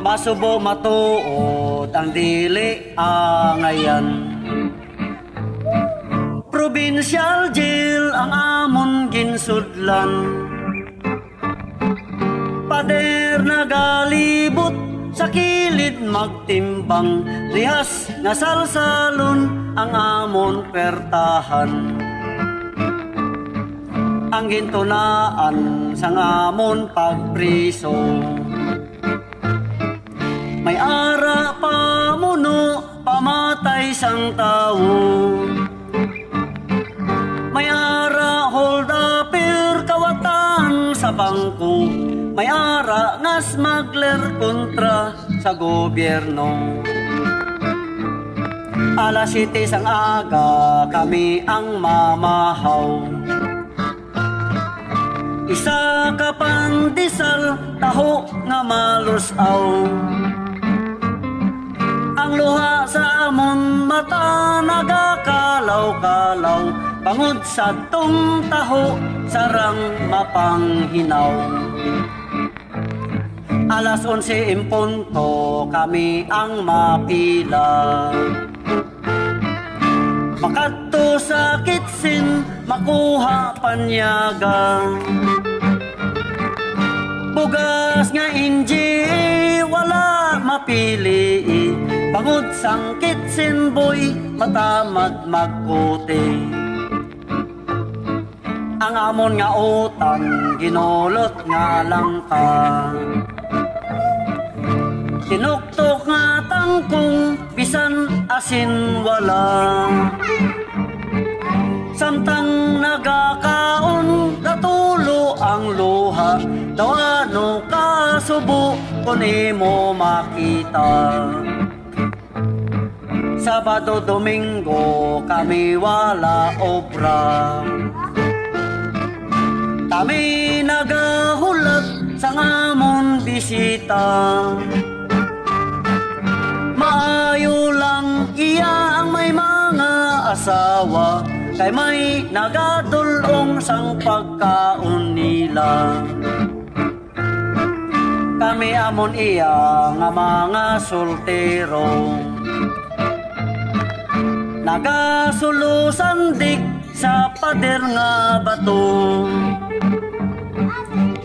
Masubo matuod ang dili angayan. Provincial jail ang amon ginsudlan. Pader nagalibot sa kilid magtimbang. Rihas nga salsalon ang amon pertahan. Ang gintunaan sang amon pagpriso. May ara pamuno, pamatay sang tawo. May ara hold upper kawatan sa bangko. May ara nga smuggler kontra sa gobyerno. Alas 7 sang aga kami ang mamahaw. Isa ka pandisal, taho nga malusaw. Ang luha sa amon mata nagakalaw-kalaw. Pangud sa tong taho, sarang mapanghinaw. Alas 11 in punto, kami ang mapila. Makadto sa kitsin, makuha panyaga. Bugas nga inji, wala mapili. Pangud sang kitsin boy, matamad magkote. Ang amon nga utan, ginulot nga langka. Tinuktok nga tangkong, bisan asin wala. Samtang nagakaon, natulo ang luha. Dawano ka subo, kuni mo makita. Sabado, Domingo, kami wala obra. Kami nagahulat sa ngamon bisita. Maayo lang iya ang may mga asawa. Kay may nagadulong sang pagkaon nila. Kami amon iya nga mga soltero. Nagasulusandik sa pader nga bato.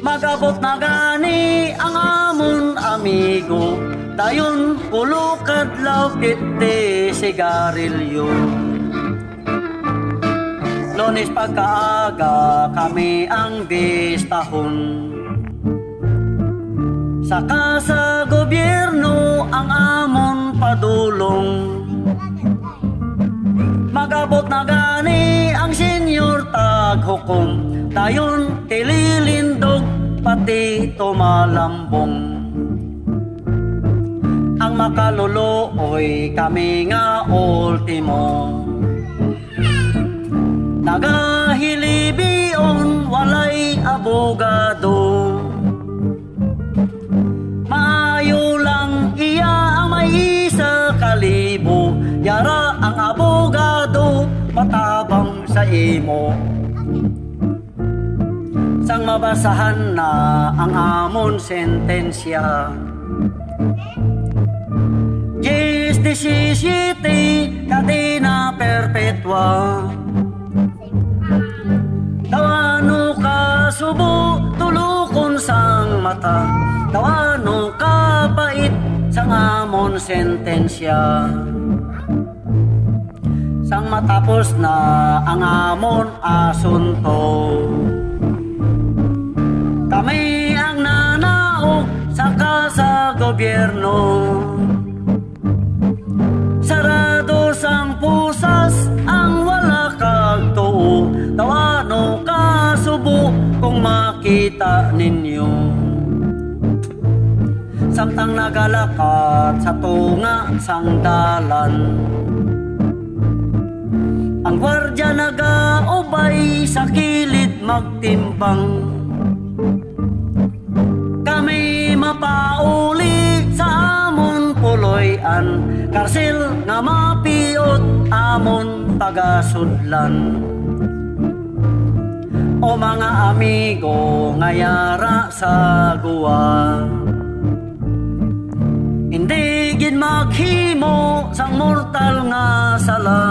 Magabot na gani ang amon amigo. Dayon pulukad law piti sigarilyo. Lunes pagkaaga kami ang bistahon. Saka sa gobyerno ang amon padulong. Magabot na gani ang senyor taghukom. Dayon tililindog pati tumalambong. Ang makaluluoy kami nga ultimo. Nagahilibion walay abogado. Maayo lang iya ang may isa kalibo. Yara ang abogado matabang sa imo. Sang mabasahan na ang amon sentensya. 17 kadena perpetua. Dawano ka subo tulukon sang mata. Dawano ka pait sang amon sentensya. Sang matapos na ang amon asunto. Kami ang nanaog saka sa gobyerno. Sarado sang pusas ang wala kag tuo. Tawano ka subo kung makita ninyo. Samtang nagalakat sa tunga sang dalan. Ang gwardya nagaubay sa kilid magtimbang. Kami mapauli sa amon puloy-an. Karsil nga mapiot amon tagasudlan. O mga amigo ngayara sa guwa, hindi gid maghimo sang mortal nga sala.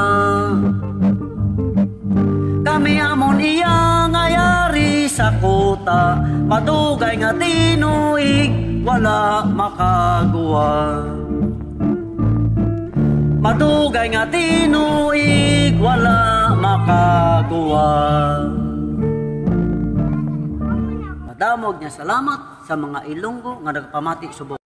Kami amon iya ngayari sa kuta, madugay nga tinuig wala makaguwa. Madugay nga tinuig wala makaguwa. Madamog niya salamat sa mga Ilonggo nga nagpamati subok.